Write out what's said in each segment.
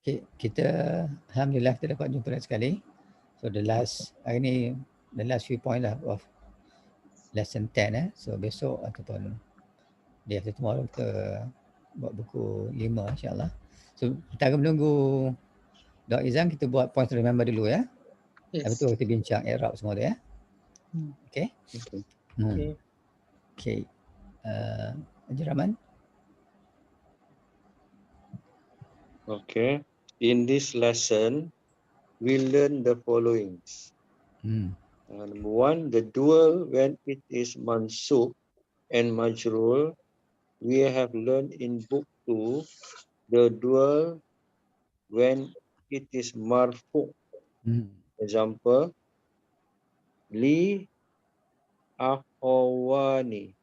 Okay, kita alhamdulillah kita dapat jumpa lagi sekali. So hari ni the last few point lah of lesson 10 So besok ataupun day after tomorrow kita buat buku 5 insyaAllah. So kita akan menunggu Dr. Izam, kita buat point to remember dulu ya. Habis tu kita bincang i'rab semua tu ya. Okay. Okay. Haji Rahman. Okay. In this lesson, we learn the following. Number one, the dual when it is mansub and majrur. We have learned in book 2 the dual when it is marfu. Example, li akhawani.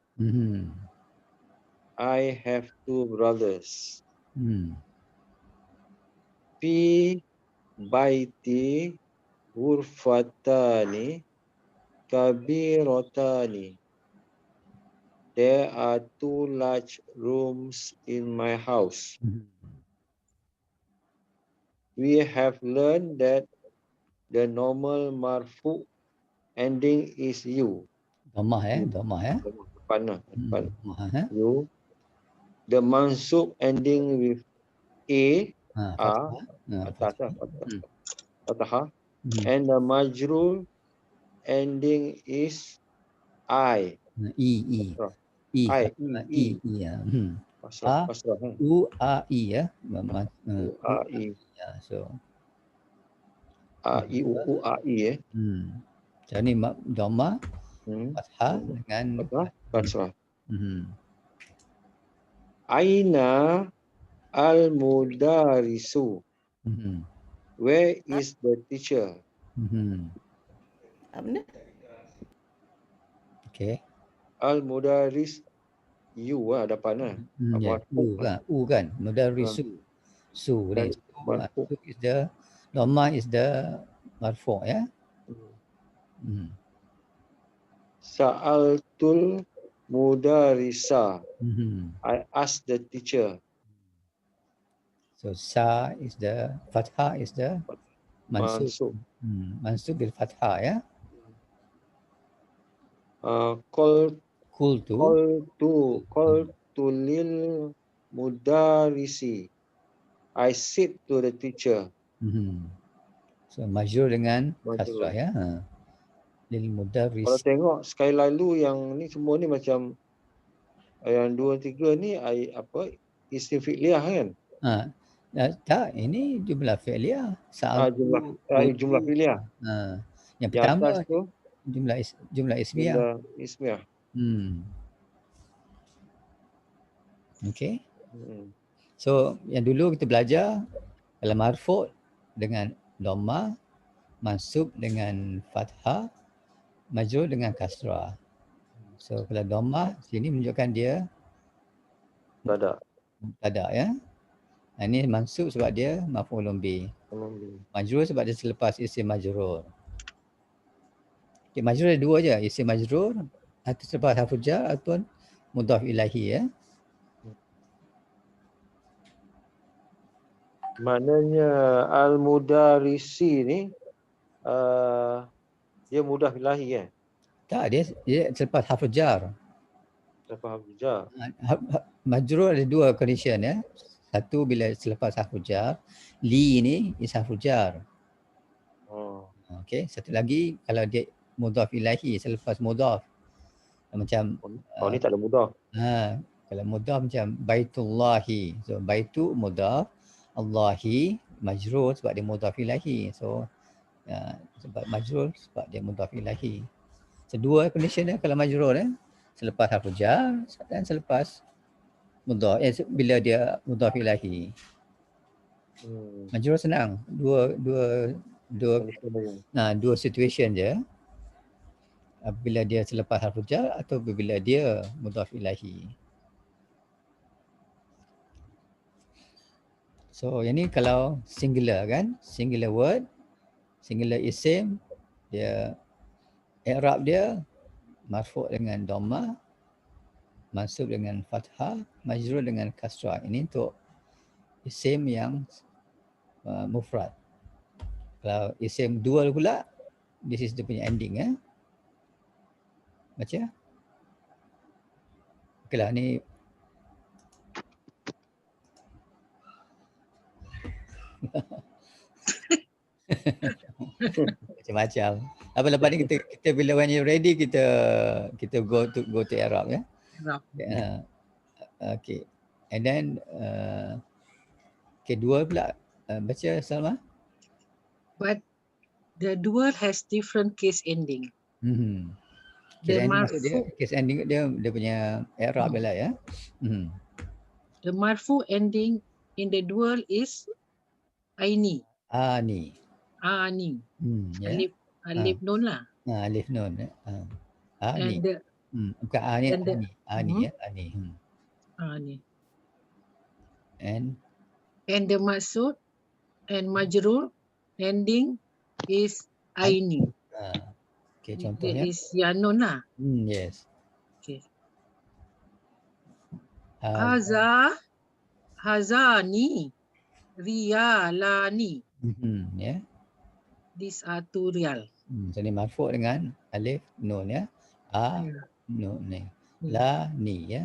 I have 2 brothers. Fi baiti ghurfatani kabirotani. There are 2 large rooms in my house. We have learned that the normal marfu ending is you. Dhammah ya. Depan. You. The mansub ending with a, atas, fathah. And the majrur ending is I. Pasrah. U-A-I ya. U-A-I. So A-I-U-U-A-I ya. So ni dhamma, fathah dengan pasrah. Aina al-mudarisu. Where is the teacher? Okay. Al-mudaris you depan U kan. Mudarisu. Su ni. Su is the dhamma is the marfu ya. Sa'altul mudarisa. I asked the teacher. So sa is the fathah is the mansub. Mansub bil fathah ya. Qultu lil mudarisi. I said to the teacher. So majrur dengan kasrah ya. Lil mudarris. Kalau tengok sekali lalu yang ni semua ni macam yang 2 3 ni isim fi'liyah kan? Tak, ini jumlah fi'liyah. Jumlah fi'liyah. Yang pertama tu jumlah ismiyah. Okay. So yang dulu kita belajar kalau marfu' dengan dhamma, mansub dengan fathah, majrur dengan kasrah. So kalau dhamma sini menunjukkan dia mubtada ya. Ini mansub sebab dia maf'ulun bih. Majrur sebab dia selepas isim majrur. Okay, majrur ada 2 je, isim majrur atau selepas harful jar ataupun mudhaf ilaihi ya. Maknanya al-mudarisi ni dia mudhaf ilahi kan? Tak, dia selepas harful jar. Majrur ada 2 condition ya. Satu bila selepas harful jar, li ni is harful jar. Okey, satu lagi kalau dia mudhaf ilahi selepas mudhaf. Macam ni tak ada mudhaf. Kalau mudhaf macam baitullahi. So baitu mudhaf, Allahi majrur sebab dia mudhaf ilahi. So sebab majrur sebab dia mudhaf ilahi. So 2 condition kalau majrur selepas harful jar dan selepas mudhaf bila dia mudhaf ilahi. Majrur senang. Dua situation je. Bila dia selepas harful jar atau bila dia mudhaf ilahi. So yang ni kalau singular kan, singular word, singular isim, dia i'rab dia marfu' dengan dhamma, mansub dengan fathah, majrur dengan kasrah. Ini untuk isim yang mufrad. Kalau isim dual pula, this is dia punya ending. Baca. Okeylah, ni macam-macam. Apa lepas ni kita bila when you ready kita go to Arab ya. Arab. Okay. And then kedua pula baca Salma. But the dual has different case ending. Case The ending maksud dia, marfu, case ending dia punya Arab lah ya. the marfu ending in the dual is aini. Ani. Ani. Ya. Alif nun lah. Alif nun. Ani. And the Bukan ani, and the- ani ya, ani. ani. And And the maksud and majrur ending is aini. okay, That contohnya. is ya nun lah. Yes. Okay. Hazani, riyalani. Ya. These are 2 riyal. So ni marfu' dengan alif nun ya. Nun ni. La ni ya.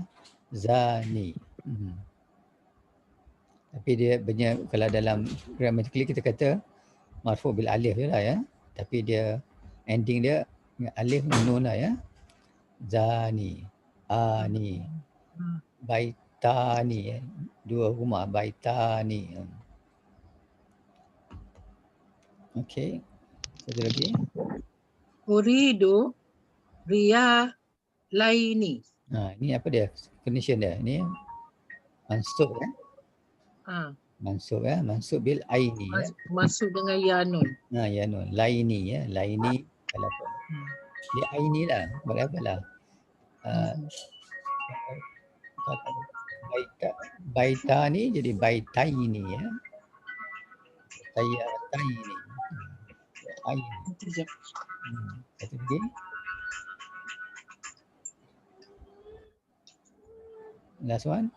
Zani. Tapi dia punya kalau dalam grammatically kita kata marfu' bil alif je lah ya. Tapi dia ending dia dengan alif nun lah ya. Zani. Ani. Baitani ya. 2 rumah baitani. Okey. Satu lagi. Uridu riyalaini. Ini apa dia? Condition dia. Ini mansub ya. Mansub ya. Mansub bil aini ya. Masuk dengan ya nun. Ya nun. Laini ya. Laini kalau apa. Dia aini lah. Boleh apa lah. Baitani jadi baitaini ya. Tayyataini. Aini. Satu lagi. Last one.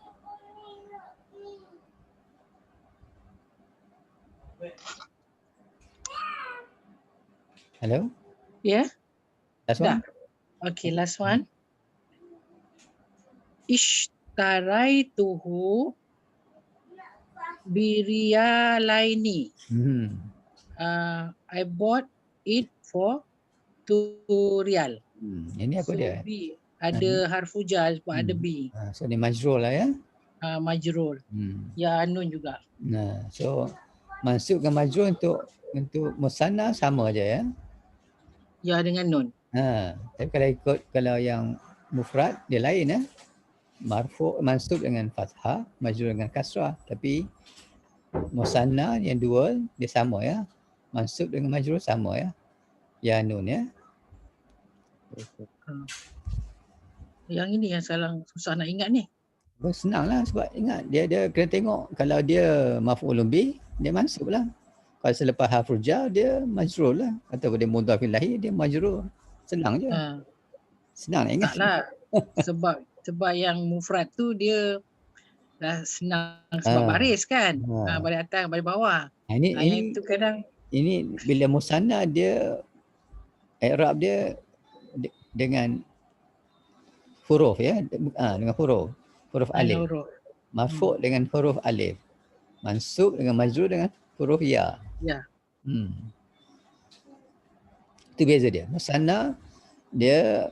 Hello? Yeah? Last one? Okay, last one. Ishtaraituhu biriyalaini. I bought it for 2 riyal. Ini apa So dia? B ada harfu jar sebab ada B. So ni majrur lah ya. Majrur. Ya nun juga. So mansub dengan majrur untuk musanna sama aja ya. Ya dengan nun. Tapi kalau ikut kalau yang mufrad dia lain ya. Marfu' mansub dengan fathah, majrur dengan kasrah. Tapi musanna yang dual dia sama ya. Mansub dengan majrur sama ya. Ya nun ya. Yang ini yang susah nak ingat ni. Senanglah sebab ingat dia kena tengok kalau dia maf'ulun bih dia mansub lah. Kalau selepas harful jar dia majrur lah atau dia mudhaf ilaih dia majrur. Senang je. Senang nak ingat. Taklah. sebab yang mufrad tu dia dah senang sebab baris kan. Baris atas, baris bawah. Ini tu kadang ini bila musanna dia i'rab dia dengan huruf ya. Dengan huruf alif. Marfu' dengan huruf alif. Mansub dengan majrur dengan huruf ya. Ya. Itu beza dia. Musanna dia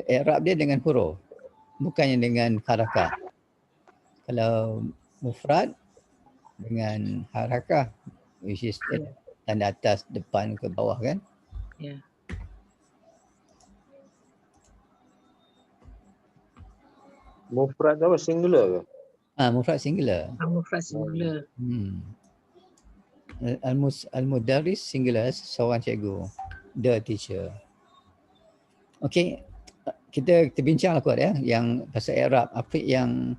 i'rab dia dengan huruf. Bukannya dengan harakah. Kalau mufrad dengan harakah which is tanda atas, depan ke bawah kan? Ya. Mufrad apa? Singular ke? Mufrad singular. Mufrad singular. Al-mudarris singular, seorang cikgu. The teacher. Okey, kita bincanglah kuat ya yang pasal i'rab. Apa yang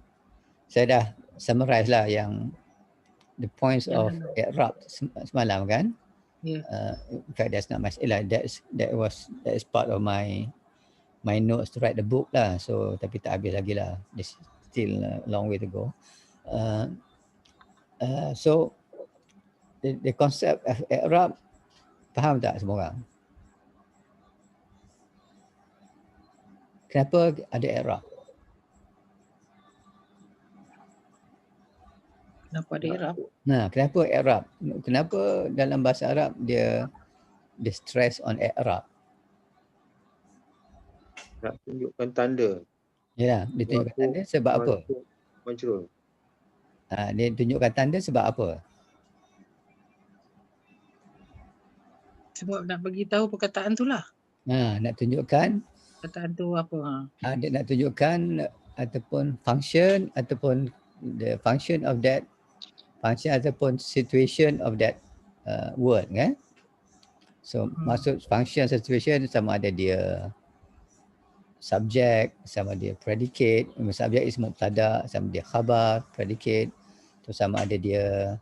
saya dah summarize lah yang the points of i'rab semalam kan? In fact that's not much that is part of my notes to write the book lah. So tapi tak habis lagi lah. There's still a long way to go. So the concept of i'rab faham tak semua orang? Kenapa ada i'rab? Kenapa ada i'rab? Nah, kenapa i'rab? Kenapa dalam bahasa Arab dia stress on i'rab? Nak tunjukkan tanda. Yalah, dia tunjukkan tanda sebab apa? Majrur. Dia tunjukkan tanda sebab apa? Sebab nak bagi tahu perkataan tu lah. Nak tunjukkan perkataan tu apa? Dia nak tunjukkan ataupun function ataupun the function of that function ataupun situation of that word kan. So maksud function situation sama ada dia subject, sama dia predicate, subject is mubtada, sama dia khabar, predicate, terus sama ada dia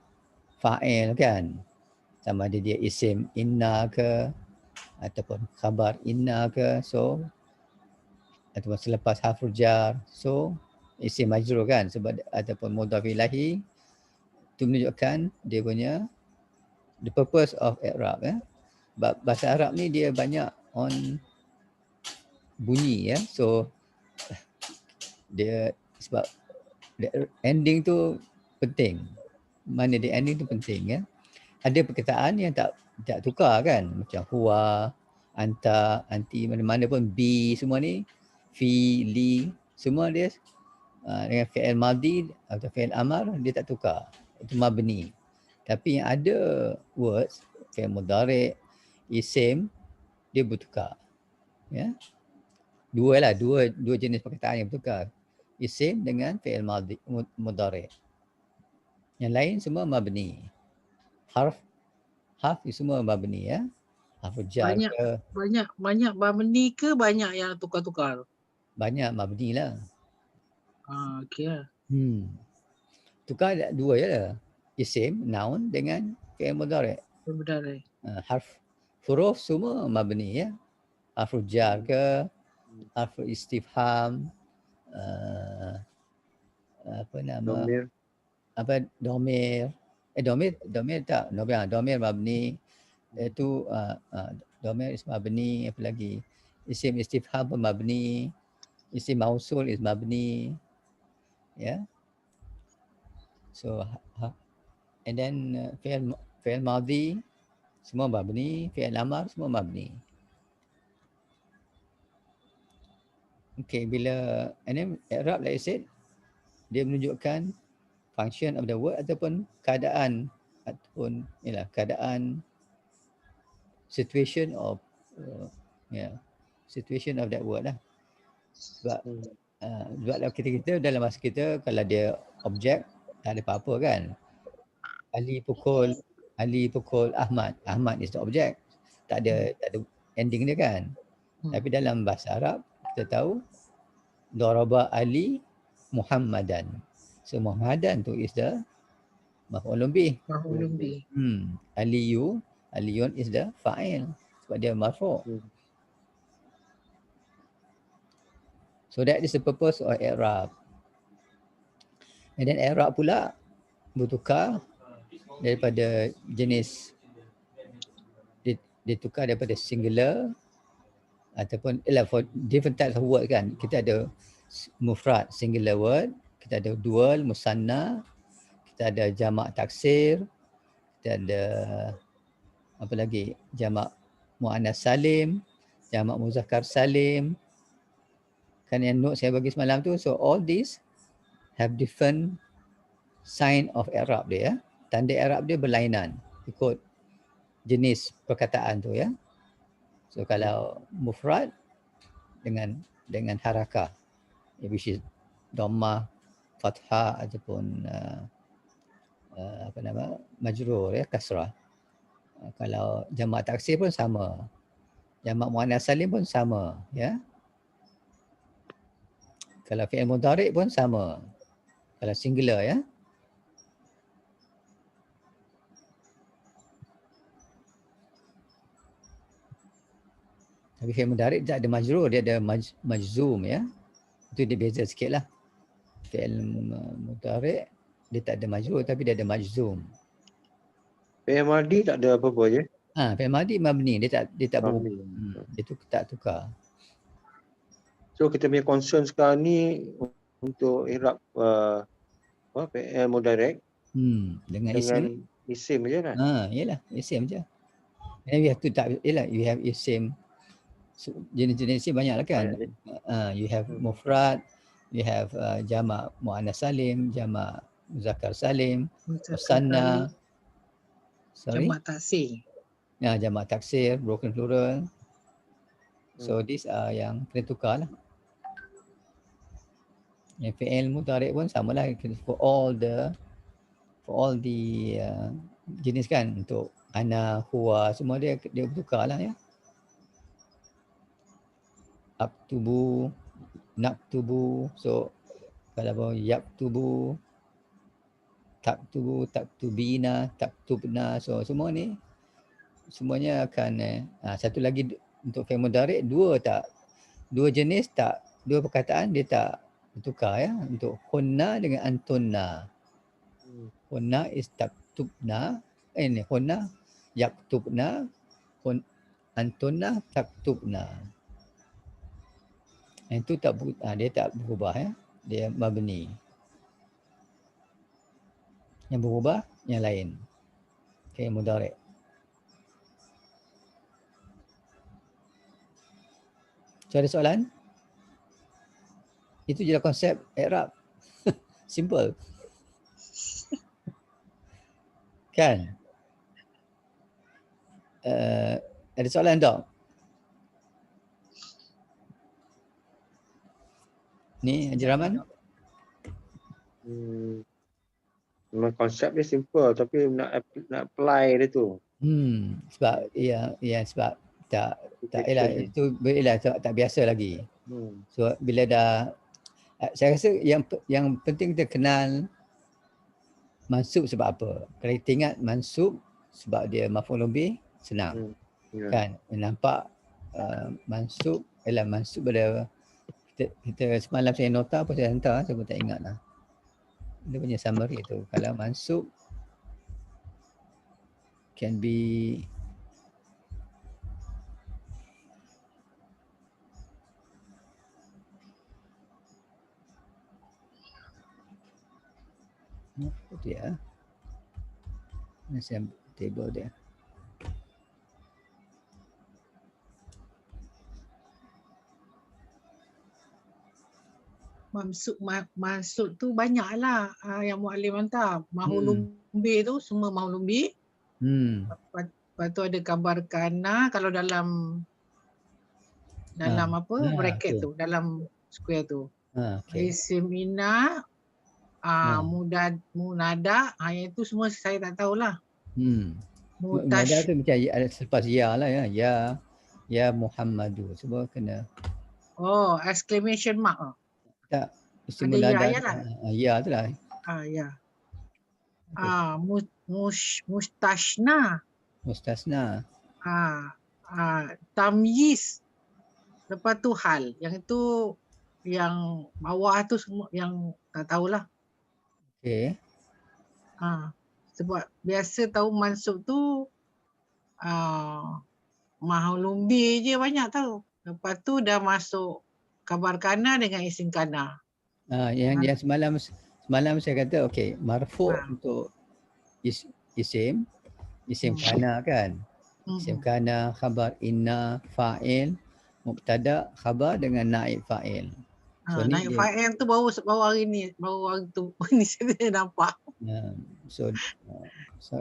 fa'il kan, sama ada dia isim inna ke ataupun khabar inna ke, so ataupun selepas harful jar, so isim majrur kan, sebab ataupun mudhaf ilahi, itu menunjukkan dia punya the purpose of i'rab ya. Bahasa Arab ni dia banyak on bunyi ya, so dia sebab ending tu penting. Mana dia ending tu penting ya. Ada perkataan yang tak tukar kan, macam huwa, anta, anti, mana-mana pun bi semua ni, fi, li, semua dia dengan fi'il madhi atau fi'il amar dia tak tukar. Itu mabni. Tapi yang ada words fi'il mudhari', isim, dia bertukar. Ya. Dua jenis perkataan yang bertukar. Isim dengan fi'il madhi mudhari'. Yang lain semua mabni. Harf ni semua mabni ya. Harf jar ke. Banyak mabni ke banyak yang tukar-tukar? Banyak mabni lah. Okey lah. Tukar dua je lah. Isim, noun dengan fi'il mudhari'. Harf huruf semua mabni ya. Harf jar ke, harf istifham, apa nama? Domir. Domir tak. Domir mabni. Itu domir is mabni, apa lagi? Isim istifham pun mabni. Isim mausul is mabni. Ya. So and then fi'il madhi semua mabni, fi'il amar semua mabni. Okay, bila and then i'rab like I said, dia menunjukkan function of the word ataupun keadaan ataupun keadaan situation of situation of that word lah. Sebab kita dalam masa kita kalau dia objek tak ada apa-apa kan. Ali pukul Ahmad. Ahmad is the object. Tak ada ending dia kan. Tapi dalam bahasa Arab kita tahu daraba Ali Muhammadan. So Muhammadan tu is the maf'ulun bih. Aliyun is the fa'il sebab dia marfu'. So that is the purpose of i'rab. And then i'rab pula bertukar daripada jenis ditukar daripada singular ataupun for different types of word kan. Kita ada mufrad singular word, kita ada dual musanna, kita ada jamak taksir, kita ada apa lagi, jamak muannas salim, jamak muzakkar salim. Kan yang note saya bagi semalam tu, so all these have different sign of i'rab dia ya. Tanda i'rab dia berlainan ikut jenis perkataan tu ya. So kalau mufrad dengan harakah, which is dhammah, fathah ataupun apa nama, majrur ya, kasrah. Kalau jamak taksir pun sama. Jamak muannas salim pun sama ya. Kalau fi'il mudhari' pun sama. Kalau singular ya. Tapi fi'il mudhari' tak ada majrur, dia ada majzum ya. Itu dia beza sikit lah. Fi'il mudhari' dia tak ada majrur tapi dia ada majzum. Fi'il madi tak ada apa-apa je. Fi'il madi mabni, dia tak berubah. Mabni. Dia tu tak tukar. So kita punya concern sekarang ni untuk i'rab fi'il mudhari' Dengan isim je kan. Yalah, isim je. And we have to yalah, you have isim. So, jenis-jenis isim banyak lah kan. You have mufrad, you have jamak muannas salim, jamak muzakkar salim, musanna, jamak taksir. Jamak taksir, broken plural. So these are yang kena tukar lah. Yang fi'il mudhari' pun samalah for all the jenis kan, untuk ana, huwa, semua dia bertukar lah ya. Aktubu, naktubu, so kalau yaktubu, taktubu, taktubina, taktubna, so semua ni semuanya akan satu lagi untuk fi'il mudhari' dua jenis dua perkataan dia tak bertukar ya. Untuk hunna dengan antunna. Hunna is taktubna, hunna yaktubna, antunna taktubna. Itu dia tak berubah ya. Dia mabni. Yang berubah yang lain. Fi'il mudhari'. So ada soalan? Itu je lah konsep i'rab. Simple. Kan? Ada soalan tak? Ni Haji Rahman? Memang konsep dia simple tapi nak apply dia tu. Sebab sebab tak biasa lagi. So bila dah, saya rasa yang penting kita kenal mansub sebab apa. Kalau kita ingat mansub sebab dia maf'ul bih, senang. Kan? Nampak mansub pada kita semalam saya nota apa saya hantar, saya pun tak ingat lah. Dia punya summary tu. Kalau mansub can be apa dia? Macam table dia. Maksud tu banyaklah yang muallim hantar. Mahulum bih tu semua mahulum bih. Lepas tu ada kabar kana kalau dalam apa bracket tu, dalam square tu. Isim ina, munada, yang itu semua saya tak tahulah. Munada tu macam selepas ya lah ya. Ya Muhammadu. Semua kena. Oh, exclamation mark. Tak, mesti munada. Ya tu lah. Ya. Mustasna. Tamyiz. Lepas tu hal. Yang itu yang bawah tu semua yang tak tahulah. Okey. Sebab biasa tahu mansub tu mahulum bih je banyak tahu. Lepas tu dah masuk kabar kana dengan isim kana. Yang semalam saya kata okey, marfu' untuk isim kana kan. Isim kana, khabar inna, fa'il, mubtada, khabar dengan naib fa'il. So naib fa'il tu baru hari tu ni saya nampak. So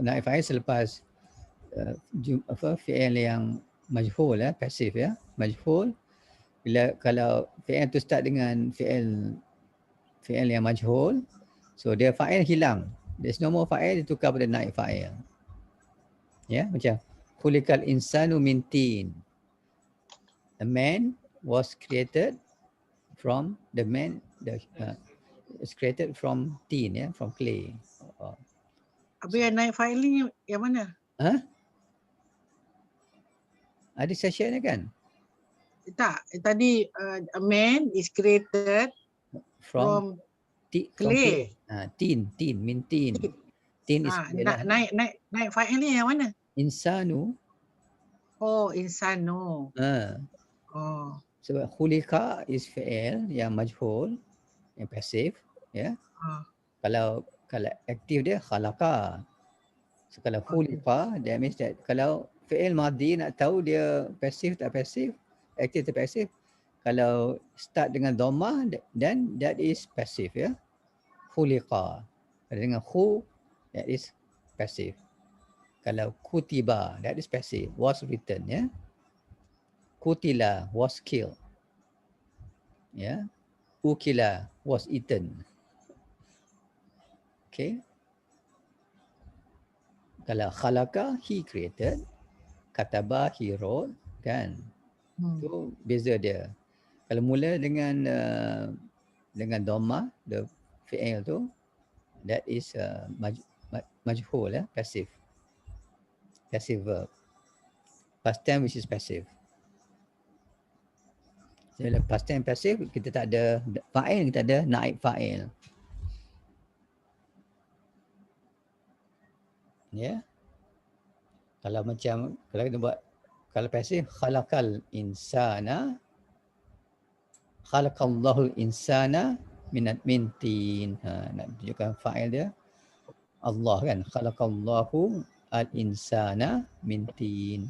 naib fa'il selepas fi'il yang majhul pasif majhul. Kalau fi'il tu start dengan fi'il yang majhul, so dia fa'il hilang. There's no more fa'il, ditukar pada naib fa'il. Macam khuliqal insanu min tin. A man was created from created from tin, from clay. Habis yang naib fa'il ni yang mana? Ada session kan? Tak, tadi a man is created from Clay. Tin, min tin. Tin is Naik fa'il ni yang mana? insanu. Oh, insano. Oh. Sebab khulika is fi'il yang majhul, yang pasif, ya. Kalau aktif dia khalaqa. So kalau khulika, that means that kalau fi'il madhi nak tahu dia pasif tak pasif, aktif tak pasif, kalau start dengan dhammah, then that is pasif, ya. Khulika. Kalau dengan khu, that is pasif. Kalau kutiba, that is passive, was written, ya. Kutila, was killed. Ya. Ukila, was eaten. Okay. Kalau khalaqa, he created. Kataba, he wrote, kan. Tu beza dia. Kalau mula dengan dhammah, the fi'il tu, that is majhul, ya, passive. Passive verb. Past tense which is passive. Jadi past tense passive, kita tak ada fa'il, kita ada naib fa'il. Ya. Kalau macam, kalau kita buat, kalau passive, khalaqal insana, khalaqallahul insana min tin. Nak tunjukkan fa'il dia. Allah kan, khalaqallahu al-insana min tin.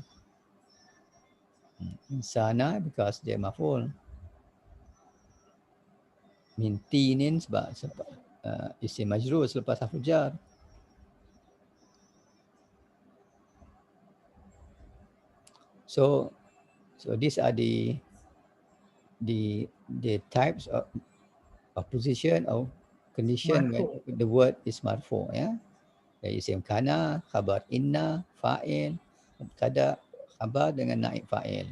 Insana because dia maf'ul. Min tinin sebab isim majrur selepas harf jar. So these are the types of position or condition when the word is marfu, ya. Dari isim kana, khabar inna, fa'il, mubtada, khabar dengan naib fa'il.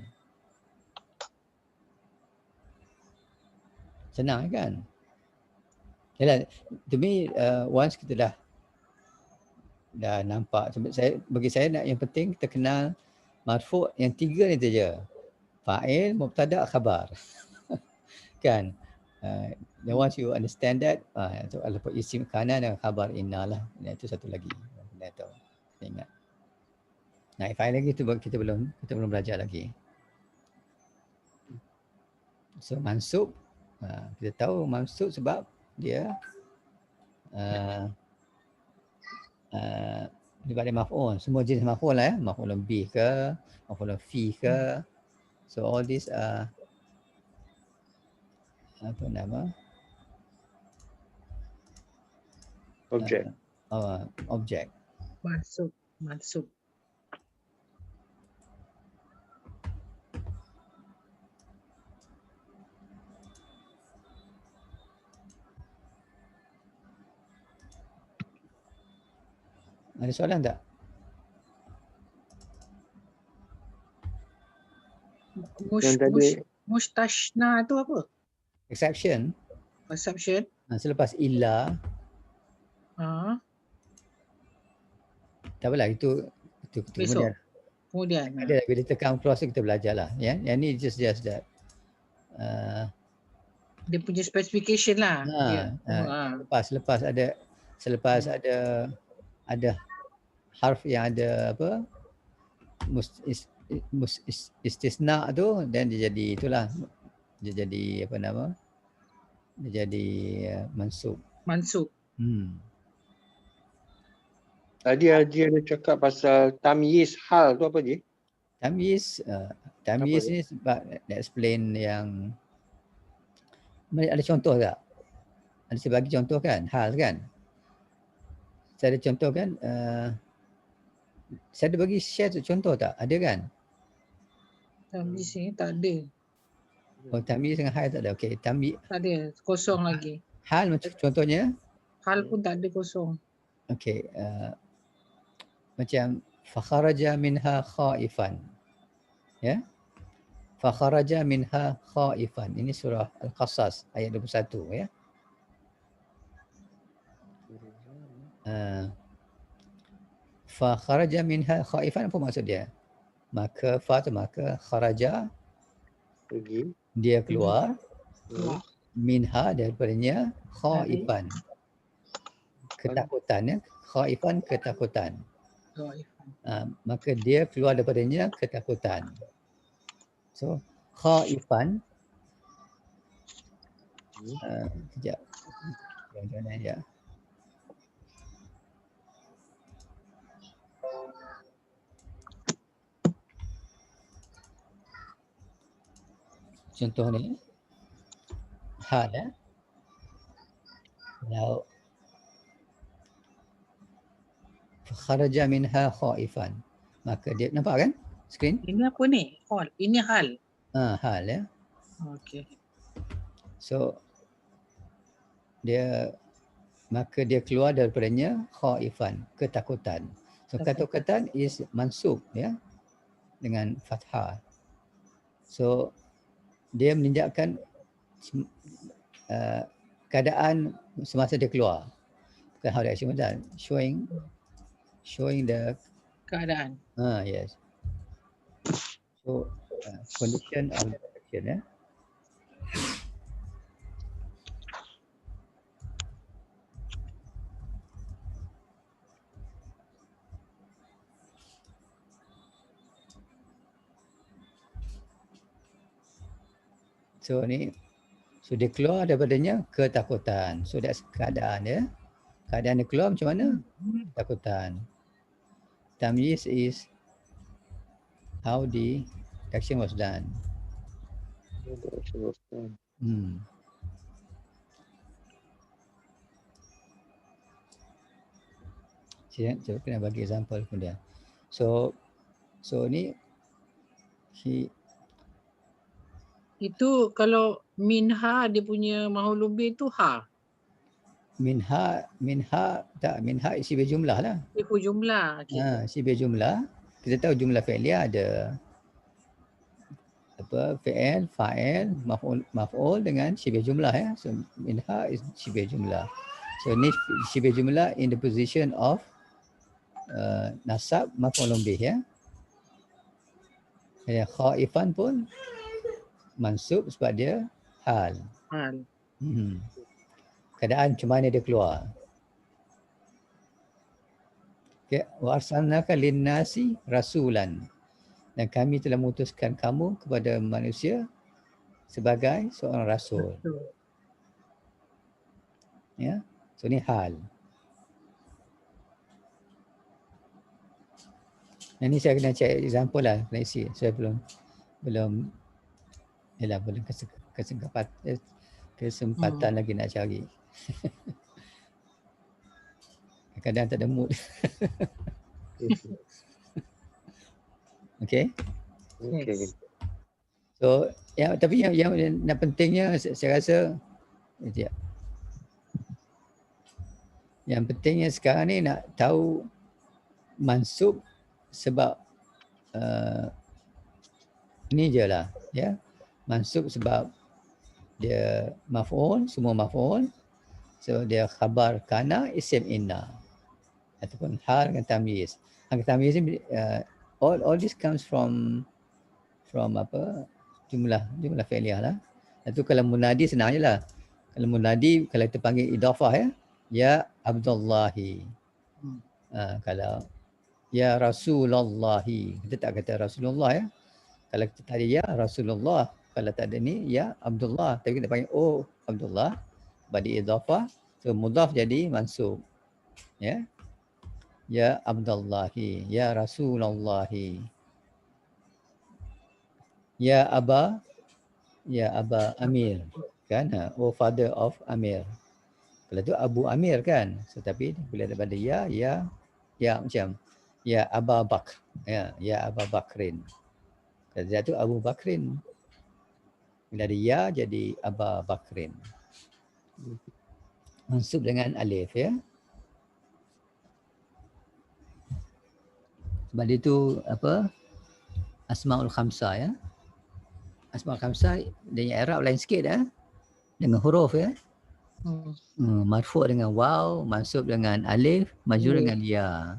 Senang kan? Yalah, to me once kita dah nampak, bagi saya yang penting kita kenal marfu' yang 3 ni saja. Fa'il, mubtada, khabar. Kan? Then once you understand that, kalau isim kana dan khabar inna lah. Itu satu lagi. Kena tahu. Ingat. Naib fa'il lagi tu kita belum belajar lagi. So mansub, kita tahu mansub sebab dia daripada maf'ul. Semua jenis maf'ul lah, ya. Maf'ul bih ke, maf'ul fi ke. So all these are apa nama? Objek. Objek. Mansub. Ada soalan tak? Mustashna tu apa? Exception. Selepas illa. Tak apalah, itu kemudian. Ada bila tekan cross kita belajarlah, ya. Yang ni just that. Dia punya specification lah. Selepas ada harf yang ada apa? Istisna tu, dan dia jadi itulah. Dia jadi apa nama? Dia jadi mansub. Tadi Haji ada cakap pasal tamyiz hal tu apa je? Tamyiz ni sebab nak explain yang ada contoh tak? Ada saya bagi contoh kan? Hal kan? Saya ada contoh kan? Saya ada bagi share contoh tak? Ada kan? Tamyiz ni tak ada. Oh, tamyiz dengan hal tak ada. Okey, tamyiz. Tak ada, kosong lagi. Hal macam contohnya? Hal pun tak ada, kosong. Okey, macam fakharaja minha khaifan. Ya? Fakharaja minha khaifan. Ini surah Al-Qasas ayat 21, ya. Fakharaja minha khaifan, apa maksud dia? Maka kharaja, pergi, dia keluar minha daripadanya khaifan. Ketakutan ya. Khaifan ketakutan. Maka dia keluar daripadanya ketakutan. So khaifan sekejap. Jangan ya. Contoh ni hal ya. Kalau kharaja minha khaifan, maka dia nampak kan skrin? Ini apa ni? Hal. Ini hal. Hal ya. Okey. So maka dia keluar daripadanya khaifan, ketakutan. So ketakutan is mansub ya dengan fathah. So dia menunjukkan keadaan semasa dia keluar. Bukan how the action was done. Showing the Keadaan. Yes. So condition of the action ya. So ni, so dia keluar daripadanya ketakutan. So that's keadaan ya. Keadaan dia keluar macam mana? Ketakutan. Tamyiz is how the action was done. Saya kena bagi example kemudian. So ni Itu kalau minha dia punya mahul lebih tu ha. Minha isi berjumlah lah. Ikut jumlah. Okay. Isi berjumlah. Kita tahu jumlah fi'liyah ada fi'il, fa'il, maf'ul dengan isi berjumlah ya. So minha is isi berjumlah. So ni isi berjumlah in the position of nasab maf'ulun bih ya. Khaifan pun mansub sebab dia hal. Keadaan macam mana dia keluar. Okay. Wa arsalnaka linnasi rasulan. Dan kami telah mengutuskan kamu kepada manusia sebagai seorang rasul. Ya. So ni hal. Dan ni saya kena cari example lah, kena isi. Saya belum kesempatan lagi nak cari. Kadang tak ada mood. Okay. So tapi yang pentingnya saya rasa yang pentingnya sekarang ni nak tahu mansub sebab ni je lah ya. Mansub sebab dia maf'ul, semua maf'ul. So dia khabar kana isim inna ataupun hal dengan tamyiz. Hal tamyiz ni all this comes from jumlah fi'liyah lah. Itu kalau munadi senang je lah. Kalau munadi kalau kita panggil idafah ya Abdullahi. Kalau ya Rasulullahi, kita tak kata Rasulullah ya. Kalau kita tadi ya Rasulullah, kalau tak ada ni ya Abdullah, tapi kita panggil Abdullah bagi idafah, so mudhaf jadi mansub. Ya. Ya Abdullahi, ya Rasulullahi. Ya Aba Amir kan, father of Amir. Kalau tu Abu Amir kan, so tapi bila daripada ya macam ya Aba Bakr, ya Aba Bakrin. Kalau dia tu Abu Bakrin. Bila ada ya jadi Aba Bakrin. Mansub dengan alif ya. Sebab dia tu Asmaul Khamsah ya. Asmaul Khamsah dengan i'rab lain sikit dengan huruf ya. Marfu' dengan waw, mansub dengan alif, majrur dengan ya.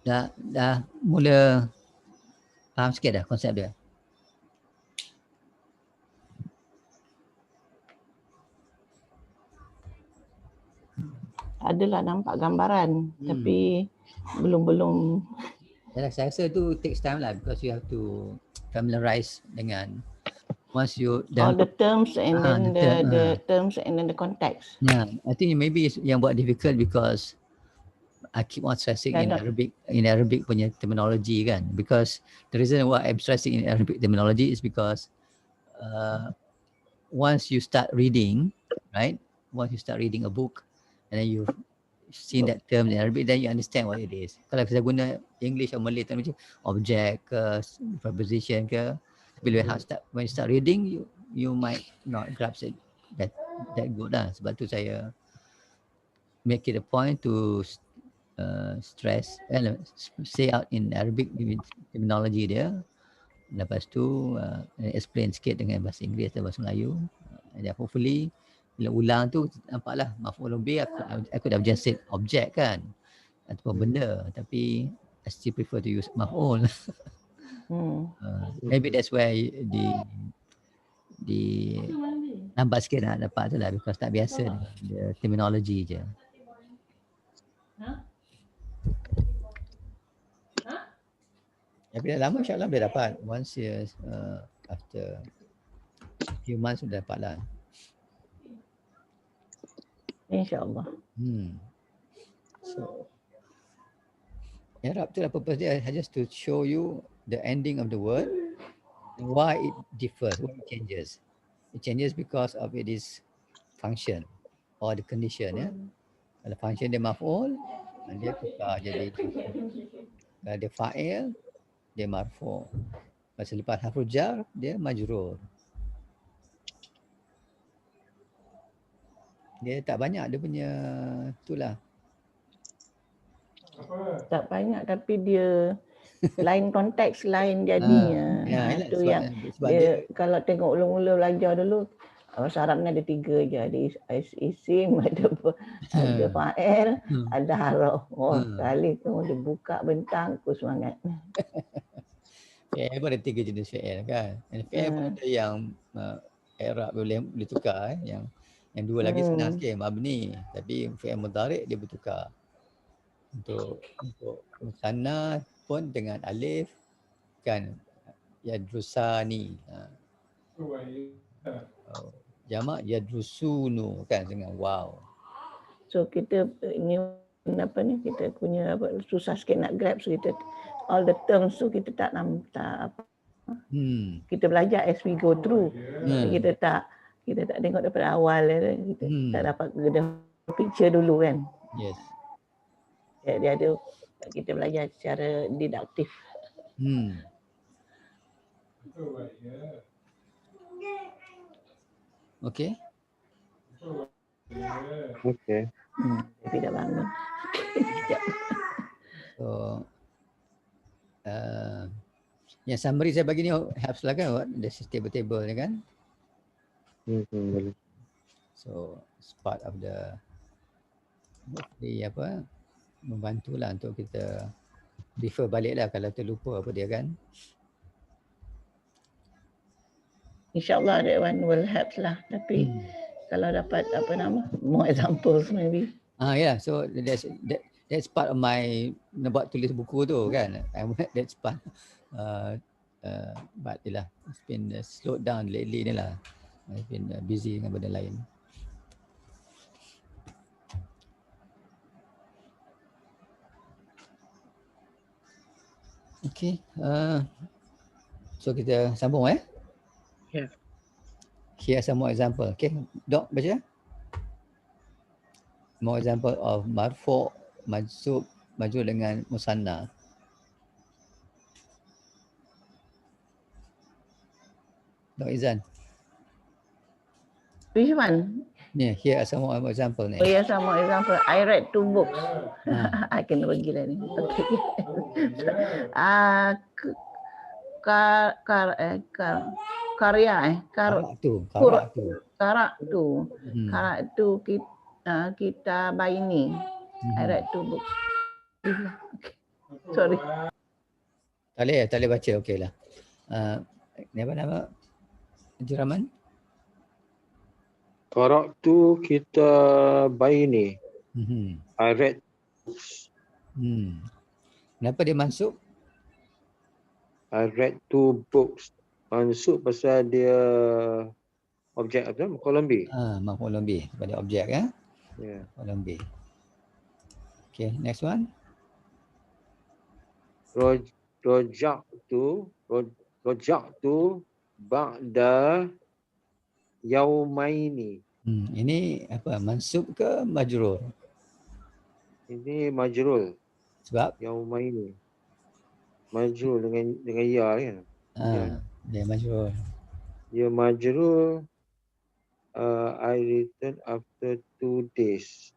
Dah mula Faham sikit dah konsep dia? Adalah nampak gambaran tapi belum. Saya rasa tu takes time lah because you have to familiarize dengan once you all the terms and then the terms and then the context. Yeah, I think maybe yang buat difficult because I keep on stressing in Arabic punya terminology kan, because the reason why I'm stressing in Arabic terminology is because once you start reading, right? Once you start reading a book and then you've seen that term in Arabic, then you understand what it is. Kalau kita guna English or Malay term macam object ke, preposition ke, bila when you start reading, you might not grasp it that good lah. Sebab tu saya make it a point to stress, say out in Arabic terminology dia. Lepas tu explain sikit dengan bahasa Inggeris dan bahasa Melayu. And then hopefully bila ulang tu nampaklah maf'ul bih I could have just said object kan ataupun benda, tapi I still prefer to use maf'ul. Maybe that's where the lambat sikit nak dapat tu lah, because tak biasa the terminology je. Tapi dah lama insyaAllah boleh dapat. Once years after a few months sudah dapat lah. InsyaAllah. So Arab tu lah purpose dia, just to show you the ending of the word and why it differs, why it changes. It changes because of its function or the condition ya. Kalau function dia maf'ul, dia tukar jadi kalau dia fa'il, dia marfu'. Lepas lepas harfu jar, dia majrur. Dia tak banyak dia punya itulah. Tak banyak tapi dia lain konteks, lain jadinya. Itu yang dia kalau tengok mula-mula belajar dulu bahasa Arab ni ada 3 je, ada isim, ada fa'il, ada harf. Kali tu dia buka bentang aku semangat. Fi'il pun ada 3 jenis fi'il kan. And fi'il pun ada yang Arab boleh tukar yang 2 lagi senang sikit, mabni, tapi fi'il mudhari' dia bertukar. Untuk musanna pun dengan alif kan, yadrusani. Jamak yadrusunu kan dengan waw. So kita ni apa ni, kita punya susah sikit nak grab, so kita all the terms tu kita tak apa. Kita belajar as we go through. Kita tak tengok daripada awal, kita tak dapat the picture dulu kan. Yes. Dia ada, kita belajar secara didaktif. Okay. Okay. Tapi dah bangun. So yang summary saya bagi ni helps lah kan, the table-table ni kan. Boleh. So it's part of the membantulah untuk kita refer balik lah kalau terlupa apa dia kan. InsyaAllah that one will help lah. Tapi kalau dapat more examples maybe. Yeah, so that's part of my buat tulis buku tu kan. That's part. But yelah, it's been slowed down lately ni lah. I've been busy dengan benda lain. Okay, so kita sambung Yeah. Here are some more example. Okay, Dok baca. More example of marfu', mansub, majrur dengan musanna. Dok Izan. Which one? Ni, here are some more example ni. Oh ya, some more example. I read 2 books. I can pergi lah ni. Okay. Karak tu kita baini. I read 2 books. Okay. Sorry. Tak boleh baca. Okeylah. Ni apa nama? Juraman? Qara'tu kitabaini. I read books. Kenapa dia mansub? I read 2 books. Mansub pasal dia objek apa? Maf'ulun bih. Maf'ulun bih pada objek ya. Ya. Maf'ulun bih. Okay, next one. Roja'tu ba'da yaumaini. Ini apa? Mansub ke majrur? Ini majrul. Sebab? Yaumaini. Majrul dengan ya kan? Dia majrul. Dia majrul. I return after 2 days.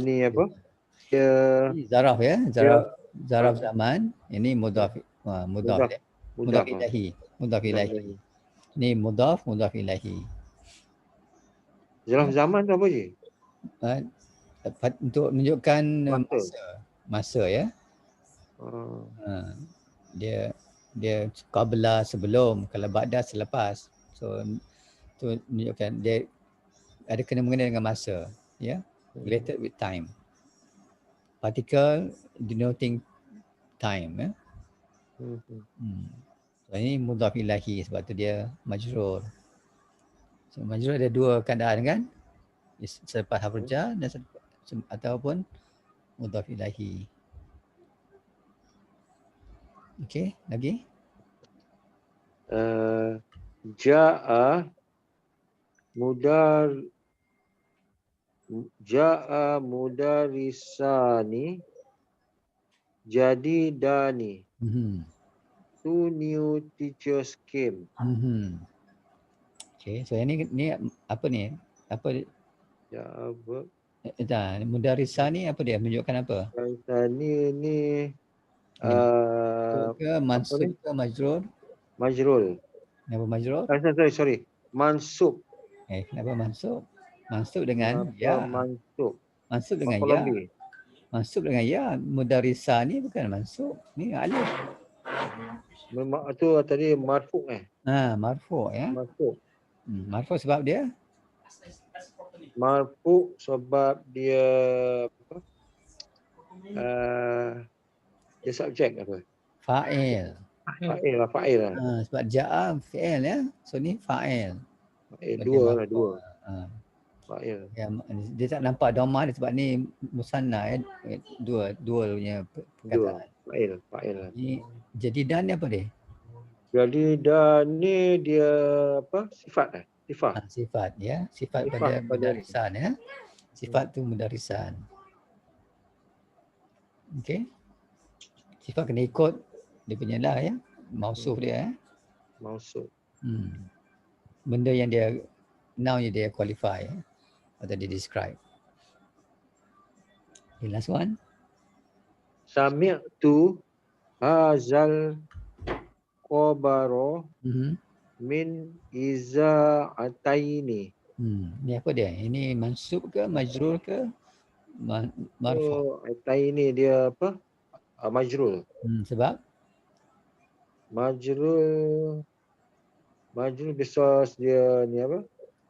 Ni apa? Dia zaraf ya, zaraf zaman. Ini mudhaf ilahi. Ini mudhaf ilahi. Zaraf zaman tu apa je? Untuk menunjukkan masa ya. Dia qabla sebelum, kalau ba'da selepas. So tu menunjukkan dia ada kena-mengena dengan masa ya. Related with time. Particle denoting time ya. So ini mudhaf ilahi, sebab tu dia majrur. So majrur ada 2 keadaan kan? Selepas harf jar dan ataupun mudhaf ilahi. Okey, lagi? Ja'a mudarisani jadidani. 2 new teachers came. Okay, so ni apa ni? Apa? Mudarisani apa dia? Menunjukkan apa? Mudarisani ni mansub ke majrur? Majrul. Kenapa majrur? Sorry. Mansub. Kenapa mansub? Mansub dengan ya. Mansub dengan ya. Mansub dengan ya. Mudarisa ni bukan mansub. Ni alif. Tu tadi marfu' marfu' ya. Marfu'. Marfu' sebab dia? Marfu' sebab dia apa? Dia subjek apa? Fa'il. Fa'il. Sebab ja'a fi'il ya. So ni fa'il. Dua. Fa'il. Ya, dia tak nampak dhamma dia sebab ni musanna ya. Dua punya perkataan. Fa'il. Ni jadi dan apa dia? Jadi dan ni dia apa? Sifat sifat ya. Sifat pada mudarisan ya. Sifat tu mudarisan. Okey. Sifat kena ikut dia punya lah ya. Mausuf dia ya. Mausuf. Benda yang dia noun yang dia qualify ya. Atau dia describe. Okay, last one. Sami'tu hazal qabaro min iza'ataini. Ni apa dia? Ini mansub ke majrur ke marfu'? Ataini dia apa? Majrul. Sebab? Majrul besar dia ni apa?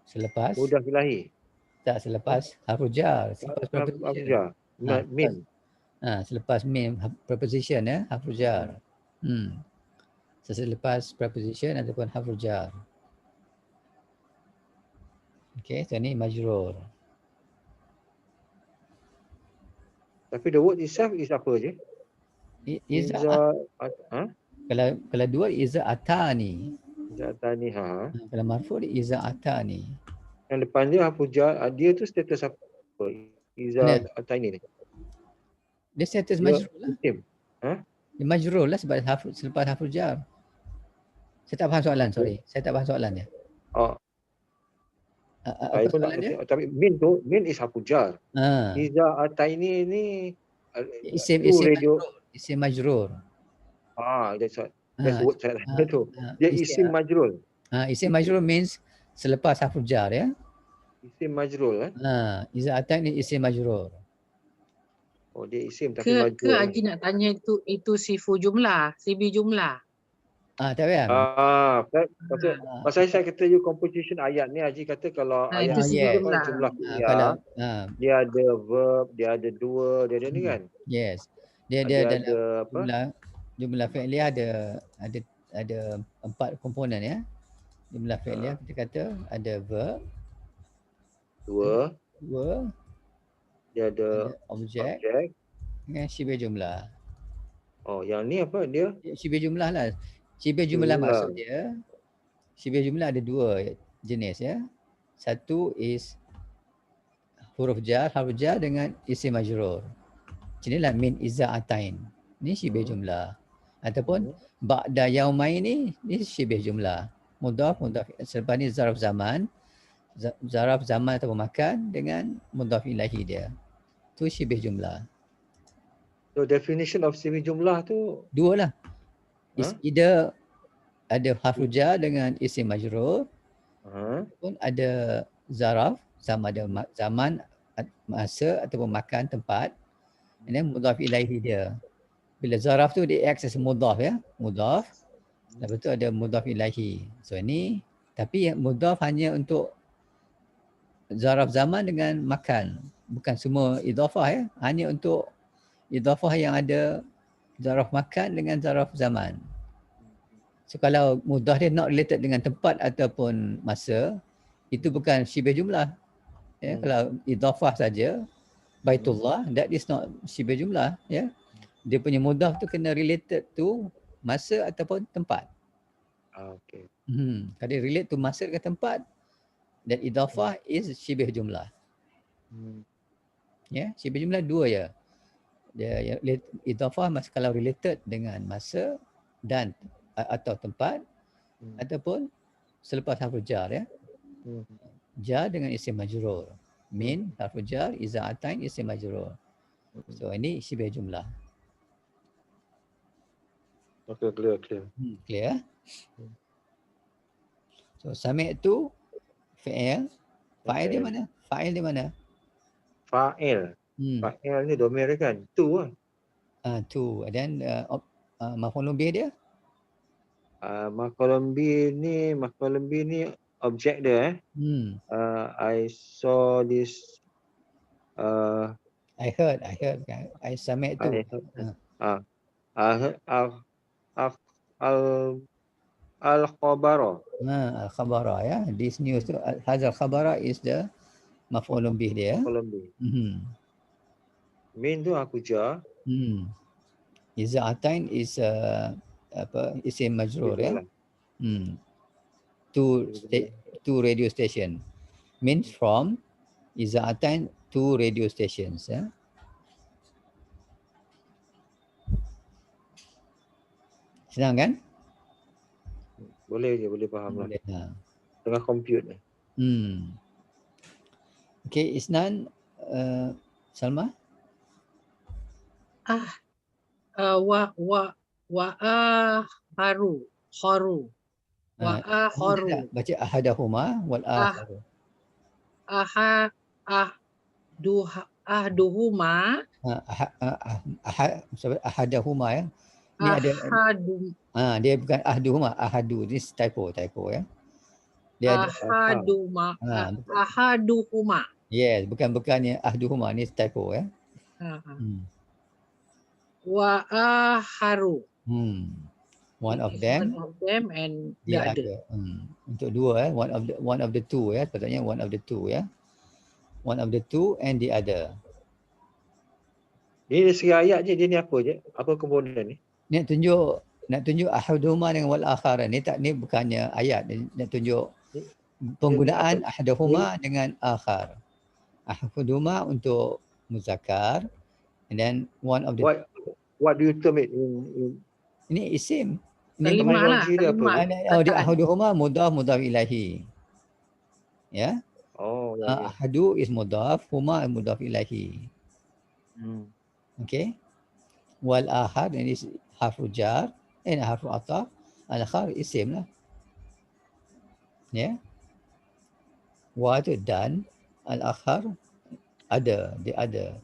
Selepas? Mudhaf ilahi. Tak, selepas harfu jar. Selepas preposition. Min. Selepas min preposition ya, harfu jar. Selepas preposition ataupun harfu jar. Okey, so ni majrur. Tapi the word itself is apa je? Kalau dua iza atani. Iza atani Kalau marfu dia iza atani. Yang depan dia harfu jar, dia tu status apa? Iza atani ni. Dia status majrur lah. Dia majrur lah sebab selepas harfu jar. Saya tak faham soalan, sorry. Saya tak faham soalan dia. Apa soalan dia? Tapi min is harfu jar. Iza atani ni isim majrur. That's what saya tanya tu. Dia isim majrul. Isim majrul means selepas harfu jar ya. Isim majrul Iza atani isim majrur. Oh, dia isim tapi Ke Haji nak tanya itu sifu jumlah, CB jumlah. Tak payah. Pasal saya kata you composition ayat ni, Haji kata kalau ayat itu CB jumlah. jumlah Kalau dia ada verb, dia ada dua, dia ada ni kan? Yes. Dia ada dalam jumlah fi'liyah ada 4 komponen ya. Jumlah fi'liyah kita kata ada verb, dua, dia ada objek dengan syibih jumlah. Oh, yang ni apa dia? Syibih jumlah lah. Syibih jumlah maksud dia, syibih jumlah ada 2 jenis ya. Satu is huruf jar, harf jar dengan isim majrur. Inilah min izza'atain. Ni syibih jumlah. Ataupun ba'da yaumain ni syibih jumlah. Mudhaf selepas ni zaraf zaman ataupun makan dengan mudhaf ilahi dia. Tu syibih jumlah. So definition of syibih jumlah tu 2 lah. Either ada harf jar dengan isim majrur, ataupun ada zaraf sama ada zaman, masa ataupun makan, tempat. And then mudhaf ilaihi dia. Bila zaraf tu dia akses mudhaf ya, mudhaf. Lepas tu ada mudhaf ilaihi. So ni tapi yang mudhaf hanya untuk zaraf zaman dengan makan. Bukan semua idhafah ya, hanya untuk idhafah yang ada zaraf makan dengan zaraf zaman. So kalau mudhaf dia not related dengan tempat ataupun masa, itu bukan syibih jumlah. Ya, kalau idhafah saja Baitullah, that is not syibih jumlah ya. Dia punya mudhaf tu kena related to masa ataupun tempat. Okay. Kalau dia relate to masa ke tempat, dan idhafah is syibih jumlah. Ya, syibih jumlah 2 ya. Dia idhafah kalau related dengan masa dan atau tempat, ataupun selepas harf jar ya. Jar dengan isim majrur. Min harf jar, izza'atain isim majrur. So ini syibih jumlah. Okay, clear. Clear? So sami'tu fi'il. Fa'il di mana? Fa'il di mana? Fa'il. Fa'il ni domir kan? Tu lah. Tu. Dan maf'ul bih dia? Maf'ul bih ni objek dia I saw this I heard I sami'tu. I heard al-khabara. Al-khabara ya. This news tu, hazal khabara is the maf'ul bih dia. Maf'ul bih. Min tu aku jar. Izza'atain is isim majrur ya. To radio station. Means from Izza'atain to radio stations ya. Senang kan? Boleh faham lah. Tengah compute ni. Okay, Isnan, Salma? Haru. Baca ahadahuma wal akharu. Ahduhuma. Ahadahuma ya. Ni ada dia bukan ahduhuma, ahadu. Ni typo ya. Dia ada ahaduhuma. Yes, bukannya ahduhuma, ni typo ya. Wa aharu. One of them and the other. Untuk 2 one of the two ya, sepatutnya one of the two ya. One of the two and the other. Ini segi ayat je, dia ni apa je? Apa komponen ni? Nak tunjuk ahaduhuma dengan wal akhar. Ni bukannya ayat, nak tunjuk penggunaan ahaduhuma dengan akhar. Ahaduhuma untuk muzakkar, and then one of the what do you term it ini isim. Kalimah lah. Dia ahaduhuma mudhaf ilahi. Ya. Ahadu is mudhaf, huma mudhaf ilahi. Okay. Wal akhar ini harfu jar, harfu ataf, al akhar isim lah. Ya. Wa tu dan, al akhar ada, dia ada.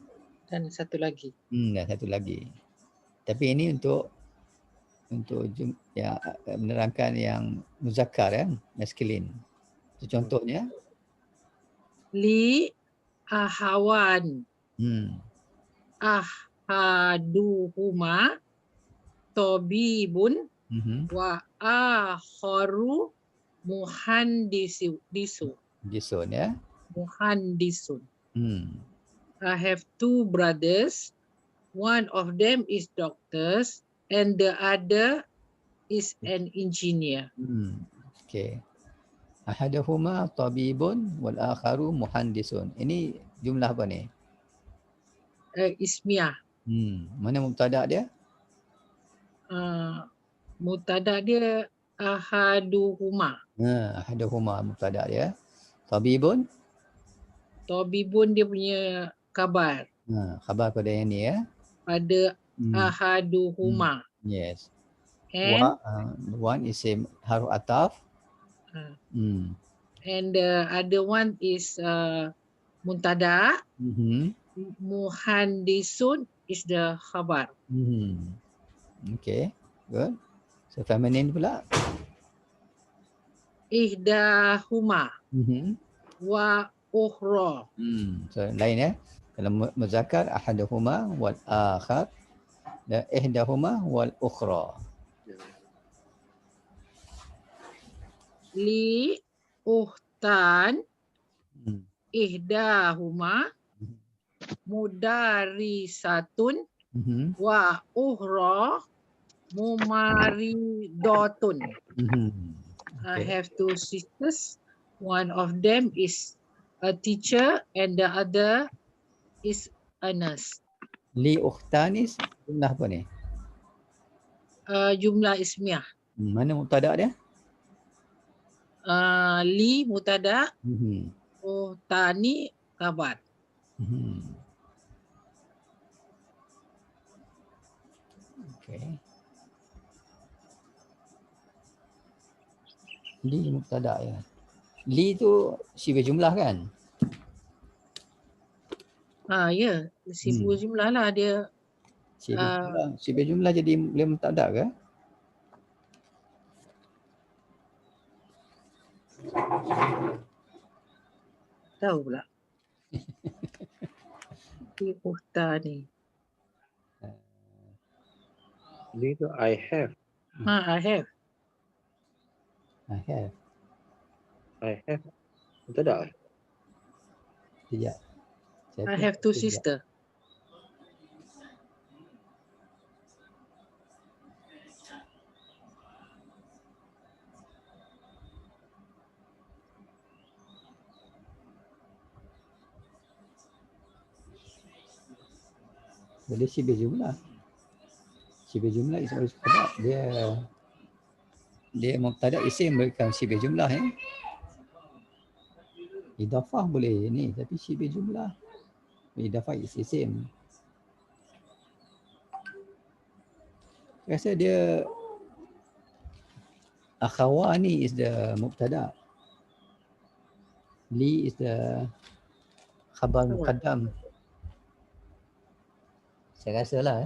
Dan satu lagi. Dan satu lagi. Tapi ini untuk ya, menerangkan yang muzakkar ya, masculine. So, contohnya Li ahawan ahaduhuma tabibun wa akharu muhandisun ya. Muhandisun. I have two brothers. One of them is doctors and the other is an engineer. Okay. Ahaduhuma tabibun wal akharu muhandisun. Ini jumlah apa ni? Ismiyah. Mana mubtada dia? Mubtada dia ahaduhuma. Ahaduhuma mubtada dia. Tabibun? Tabibun dia punya khabar. Khabar pada yang ni ya. Pada ahaduhuma. Yes. And one is haruf ataf. And the other one is muntada. Muhandisun is the khabar. Okay, good. So feminine pula. Ihdahuma wa ukhra. So lain ya. Kalau muzakkar ahaduhuma wal akhar, dan ihdahuma wal ukhra. Li uhtan ihdahuma mudarisatun wa ukhra mumaridatun. I have two sisters. One of them is a teacher and the other is a nurse. Li ukhtanis jumlah apa ni? Jumlah ismiyah. Mana mubtada dia? Li mubtada, uhtani khabar. Okay. Li mubtada ya. Li tu sifat jumlah kan? Ya, sifat jumlah lah dia. Sifat jumlah jadi boleh mubtada ke? Tahu pula. Di uhtani. Li tu I have. I have. Betul tak? Tidak. I have two sisters. Boleh sifat jumlah. Sifat jumlah isim mubtada. Dia mubtada isim bukan sifat jumlah ya. Idafah boleh ni, tapi sifat jumlah. Idafah isim. Saya rasa dia akhawani is the mubtada. Li is the khabar muqaddam. Saya rasa lah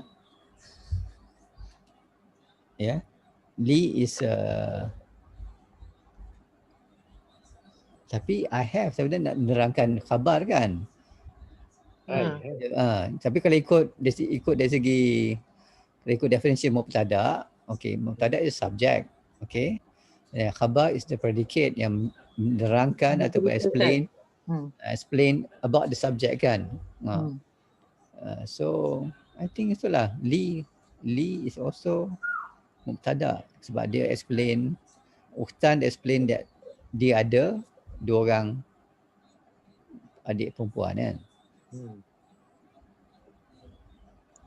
ya. Li is tapi I have sebenarnya nak menerangkan khabar kan. Tapi kalau ikut dari segi, kalau ikut definisi mubtada, okay, mubtada is subject, okay. Khabar is the predicate yang menerangkan ataupun explain about the subject kan. So I think itulah li is also mubtada sebab dia explain, Ukhtan explain that dia ada dua orang adik perempuan kan.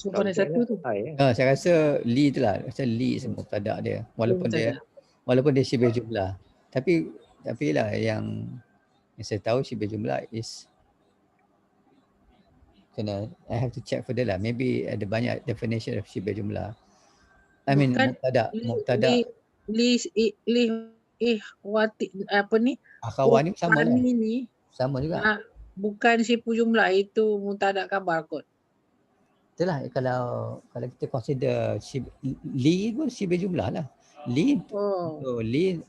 Cuma ada satu tu. Saya rasa li itulah, li is mubtada dia walaupun dia sifat jumlah. Tapi lah yang saya tahu sifat jumlah is I have to check further lah. Maybe ada banyak definition of sifat jumlah. I mean mubtada. Wati apa ni? Akhawani sama lah. Ni Sama juga. Bukan sifat jumlah, itu mubtada khabar kot. itulah kalau kita consider li pun sibih jumlah lah. Li li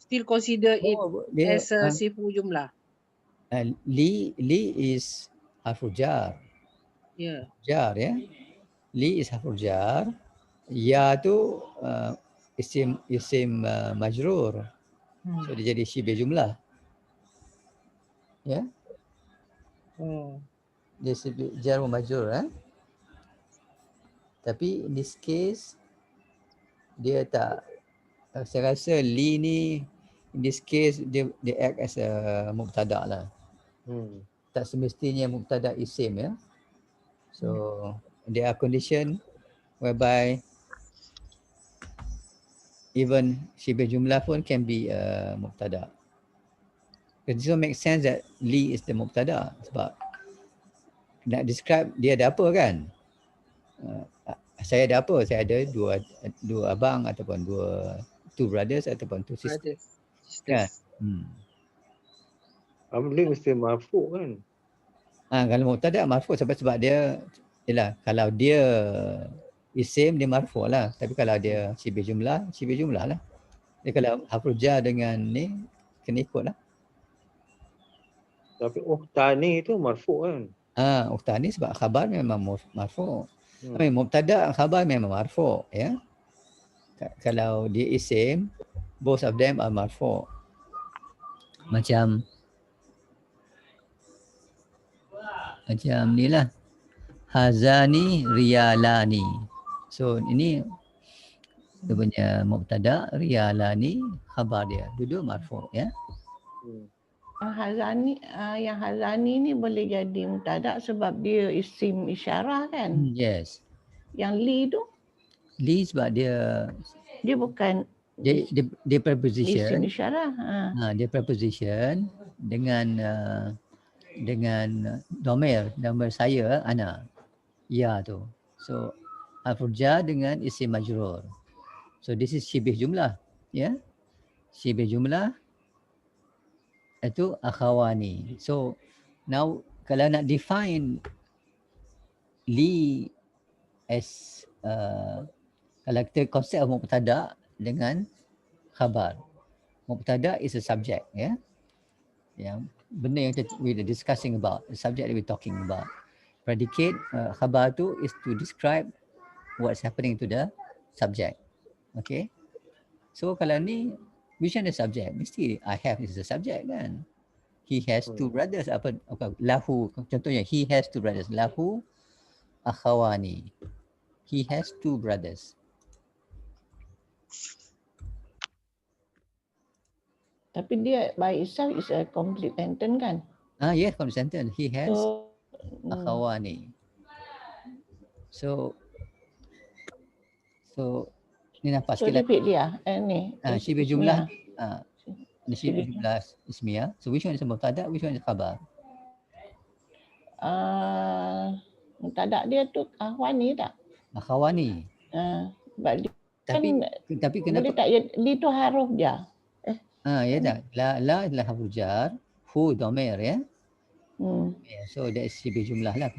still consider it dia, as a sibuk jumlah. li is harful jar. Ya. Jar ya. Li is harful jar. Ya tu isim majrur. So dia jadi sibih jumlah. Ya. Dia sibih jar wa majrur Tapi in this case dia tak, saya rasa li ni in this case dia act as a mubtada lah. Tak semestinya mubtada isim ya. So there are condition whereby even shibih jumlah pun can be a mubtada. It doesn't make sense that li is the mubtada sebab nak describe dia ada apa kan. Saya ada apa? Saya ada dua abang ataupun two brothers ataupun two sisters. Kan? Amli mesti marfu' kan? Kalau mubtada marfu' sebab dia ialah kalau dia isim dia marfu' lah. Tapi kalau dia shibih jumlah lah. Jadi kalau harful jar dengan ni kena ikut lah. Tapi uhtani itu marfu' kan? Uhtani sebab khabar memang marfu'. Mubtada khabar memang marfu' ya. Kalau dia isim, both of them are marfu'. Macam ni lah. Hazani riyalani. So ini dia punya mubtada, riyalani khabar dia. Duduk marfu' ya. Hazani, yang hazani ni boleh jadi mubtada sebab dia isim isyarah kan? Yes. Yang li tu? Li sebab dia bukan dia preposition. Isim isyarah. Dia preposition dengan domir saya ana. Ya tu. So harful jar dengan isim majrur. So this is shibih jumlah. Ya. Shibih jumlah itu akhawani. So now kalau nak define li as kalau kita konsep mubtada dengan khabar. Mubtada is a subject ya. Yang benda yang we are discussing about, the subject that we are talking about. Predicate khabar tu is to describe what's happening to the subject. Okay. So kalau ni which one the subject? Mesti I have is the subject kan. He has two brothers. Apa lahu, contohnya he has two brothers. Lahu akhawani. He has two brothers. Tapi dia by itself is a complete sentence kan? Yes, complete sentence. He has akhawani. So ni nampak sikit repeat dia. Ni. Shibih jumlah. Shibih jumlah ismiyah. So which one is mubtada? Which one is khabar? Mubtada dia tu akhwani tak? Akhwani. Sebab dia tapi kenapa? Boleh tak dia tu haruf jar? Ya tak. La adalah haruf jar. Hu domir ya. So that is shibih jumlah lah.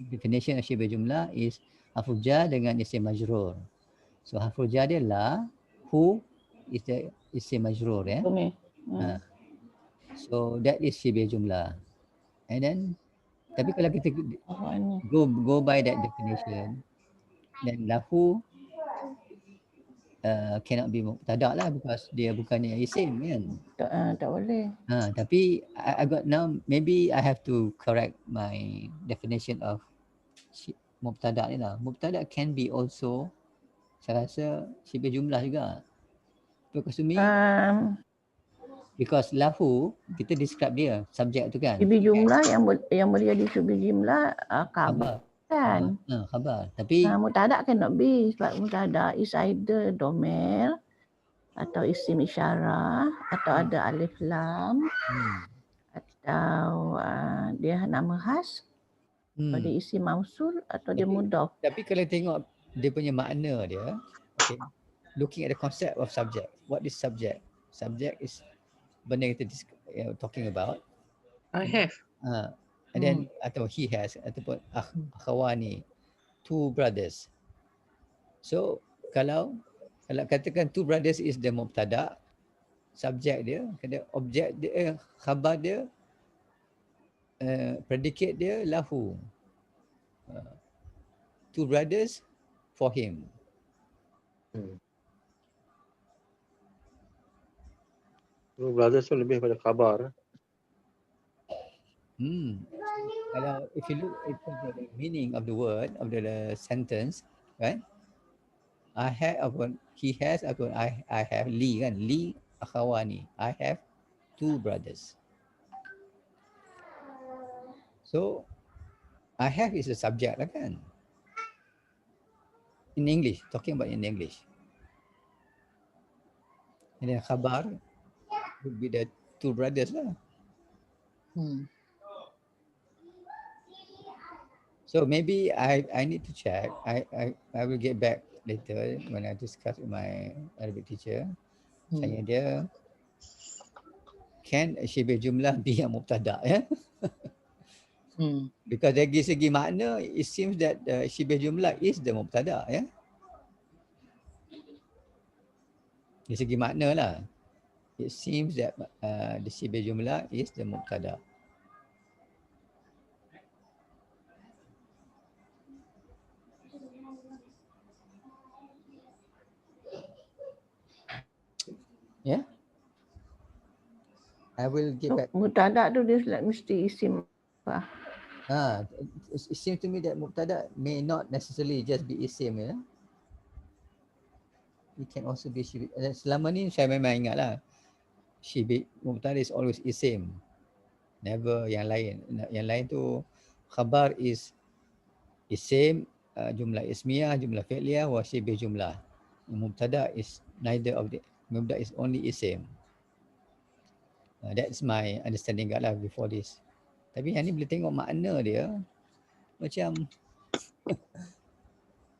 Definition of shibih jumlah is harful jar dengan isim majrur. So harful jar dia la, hu is the isim majrur ya. So that is shibih jumlah. And then tapi kalau kita go by that definition, then lahu cannot be mubtada lah because dia bukannya isim kan. Tak boleh. Tapi I got now maybe I have to correct my definition of mubtada ni lah. Mubtada can be also saya rasa shibih jumlah juga. Because to me because lahu kita describe dia subjek tu kan. Shibih jumlah yang boleh jadi shibih jumlah khabar kan. Khabar. Tapi mubtada cannot be sebab mubtada is either domir atau isim isyarah atau ada alif lam atau dia nama khas atau dia isim mausul atau dia mudhaf. Tapi kalau tengok dia punya makna dia, okay, looking at the concept of subject. What is subject? Subject is benda yang kita talking about. I have. And then atau he has ataupun akhawani, 2 brothers. So kalau katakan 2 brothers is the mubtada, subjek dia, objek dia, khabar dia, predicate dia lahu. 2 brothers for him. Two brothers tu lebih pada khabar. Kalau if you look at the meaning of the word of the sentence, right? I have he has I have li kan, li akhawani. I have 2 brothers. So I have is a subject lah kan. In English, talking about in English. And then khabar would be the 2 brothers lah. So maybe I need to check. I will get back later when I discuss with my Arabic teacher. Tanya dia, can syibih jumlah be yang mubtada ya? Because dari segi makna, it seems that syibih jumlah is the mubtada ya. Dari segi makna lah, it seems that the syibih jumlah is the mubtada. Yeah, I will get back. Mubtada tu dia mesti isim apa? It seems to me that mubtada may not necessarily just be isim ya. It can also be syibih. Selama ni saya memang ingat lah, syibih mubtada is always isim, never yang lain. Yang lain tu khabar is isim, jumlah ismiyah, jumlah fi'liyah, wa syibih jumlah. Mubtada is neither of the. Mubtada is only isim. That's my understanding lah before this. Tapi yang ni boleh tengok makna dia macam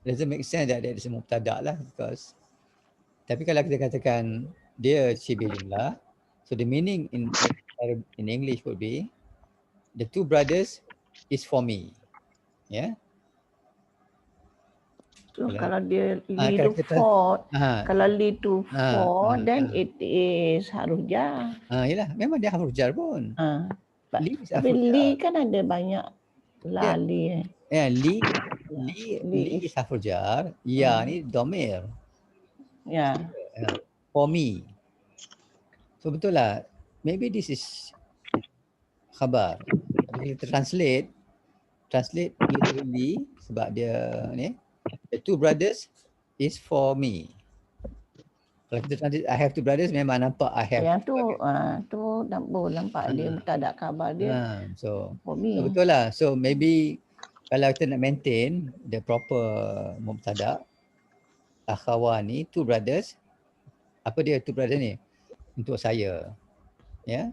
doesn't make sense that is mubtada lah, because tapi kalau kita katakan dia syibih jumlah, so the meaning in English would be the 2 brothers is for me. Yeah. So kalau dia lead to for, kalau lead to for, then it is haruf jar. Yalah, memang dia haruf jar pun. Tapi li kan ada banyak li. Li is haruf jar. Ya ni domir. Ya. For me. So betul lah. Maybe this is khabar. Kalau kita translate literally sebab dia ni. The 2 brothers is for me. Kalau kita translate I have 2 brothers, memang nampak I have. Yang tu nampak dia mubtada khabar dia. So for me. So betul lah. So maybe kalau kita nak maintain the proper mubtada, akhawani, 2 brothers. Apa dia 2 brothers ni? Untuk saya. Ya.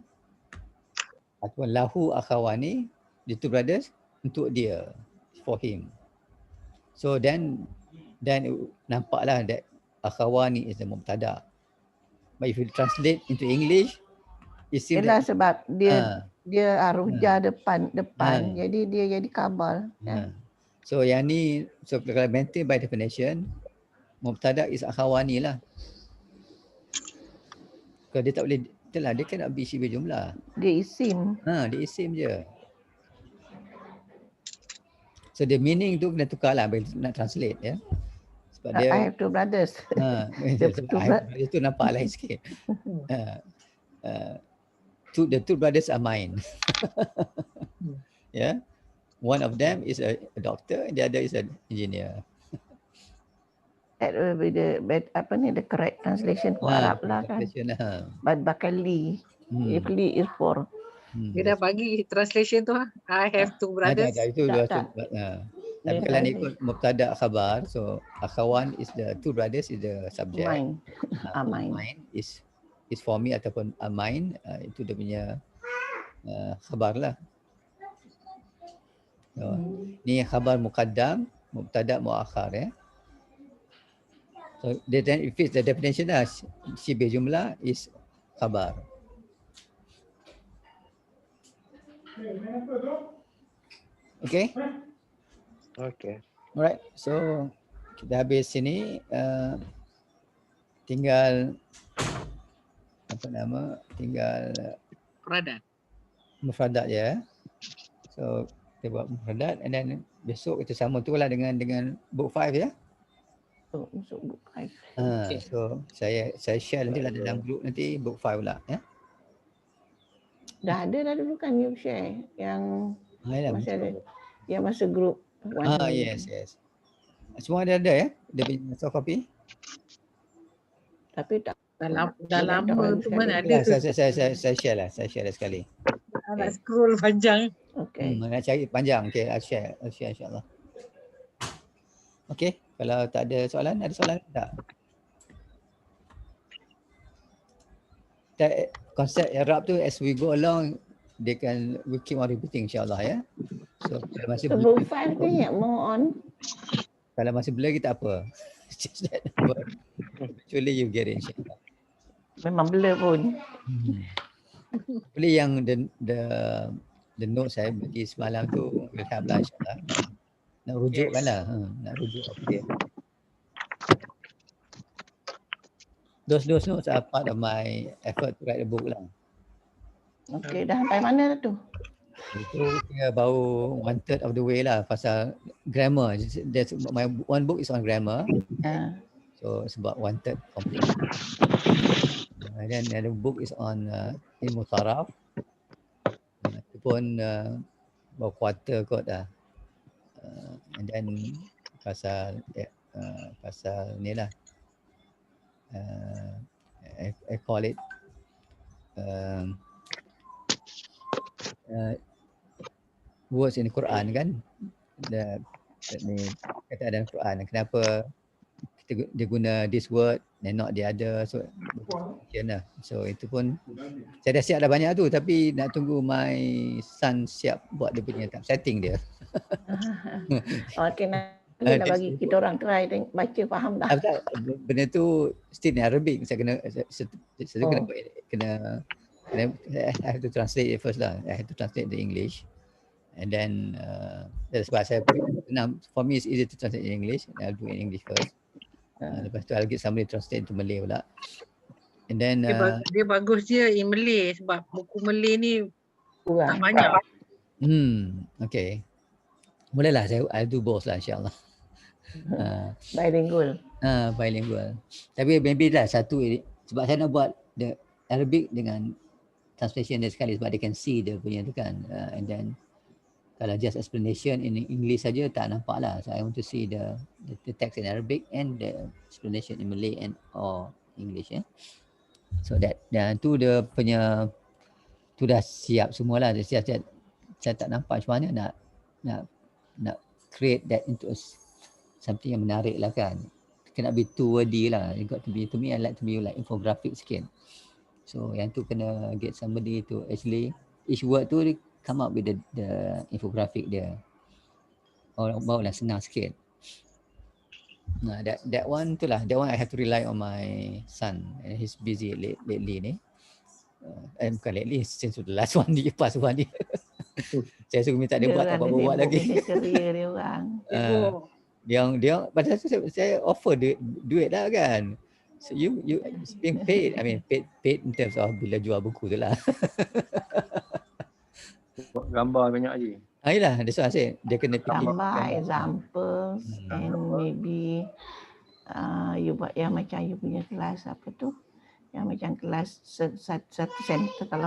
Ataupun lahu akhawani, the 2 brothers untuk dia, for him. So then nampaklah that akhawani is the mubtada. But if you translate into English, it seems that sebab dia haruf jar depan. Jadi dia jadi khabar. So yang ni, so kalau maintain by definition, mubtada is akhawani lah. Kalau dia tak boleh, itulah dia kan nak be syibih jumlah. Dia isim. Dia isim je. So the meaning tu kena tukar lah nak translate ya. Sebab dia I have 2 brothers. Itu nampak lain sikit. The 2 brothers are mine. Yeah. One of them is a doctor, the other is an engineer. That will be the correct translation for Arab lah kan. Bakal li. If li is for. Dia dah bagi translation tu I have 2 brothers. Itu tapi kalau ni ikut mubtada khabar, so akhawan is the 2 brothers is the subject. Mine. Mine is for me ataupun mine, itu dia punya khabar lah. So, ni khabar muqaddam, mubtada muakhar ya. So then it fits the definition lah, syibih jumlah is khabar. Okay? Okay. Alright, so kita habis sini. Tinggal apa nama? Tinggal Peradat. mufradat je. So kita buat mufradat and then besok kita sama tu lah dengan book 5 ya. Masuk book 5. Okay. So saya share nanti lah dalam group nanti book 5 pula ya. Dah ada dah dulu kan you share yang masa ada, yang masa group. Yes. Semua ada ya? Dia punya soft copy? Tapi tak Dah lama tu mana ada tu. Saya share lah sekali. Nak scroll panjang. Okay. Nak cari panjang. Okay, I'll share insyaAllah. Okay, kalau tak ada soalan, ada soalan tak? Konsep Arab tu as we go along, we keep on repeating insyaAllah ya. So book 5 tu ya more on. Kalau masih blur kita apa? Actually you get it insyaAllah. Memang blur pun. Boleh yang the notes saya bagi semalam tu will help lah insyaAllah. Nak rujukkan lah. Nak rujuk apa dia. Those notes are part of my effort to write a book lah. Okay, dah sampai mana tu? Itu dia baru 1/3 of the way lah pasal grammar. My one book is on grammar. So it's about 1/3 complete. And then another book is on ilmu taraf. Itu pun baru quarter kot lah. And then pasal ni lah. I call it words in the Quran kan. Ni kata dalam Quran. Kenapa dia guna this word and not the other. So itu pun saya dah siap dah banyak tu, tapi nak tunggu my son siap buat dia punya setting dia. Okay, nanti nak bagi kita orang try baca faham dah. Benda tu still in Arabic. Saya kena I have to translate it first lah. I have to translate the English. And then that's why saya for me it's easy to translate in English. I'll do it in English first. Lepas tu I'll get somebody translate to Malay pula. And then dia bagus je in Malay sebab buku Malay ni tak banyak. Okay. Bolehlah I'll do both lah insyaAllah. Bilingual. Bilingual. Tapi maybe lah satu sebab saya nak buat the Arabic dengan translation dia sekali sebab they can see dia punya tu kan. And then kalau just explanation in English saja tak nampak lah. So I want to see the text in Arabic and the explanation in Malay and or English ya. So that tu dia punya tu dah siap semualah. Saya tak nampak macam mana nak create that into something yang menarik lah kan. Kena be too wordy lah. It got to be, to me I like to be like infographic sikit. So yang tu kena get somebody to actually each word tu come up with the infographic dia. Barulah senang sikit. Nah, that one tu lah. That one I have to rely on my son. And he's busy lately ni. Bukan lately, since the last one dia pas one dia. Saya suruh minta dia buat lagi. Career dia orang. Dia pada saya offer duit lah kan. So you being paid. I mean paid in terms of bila jual buku tu lah. Buat gambar banyak je. Yelah, that's why I say dia kena fikir gambar, examples and maybe you buat yang macam you punya kelas apa tu, yang macam kelas satu center kalau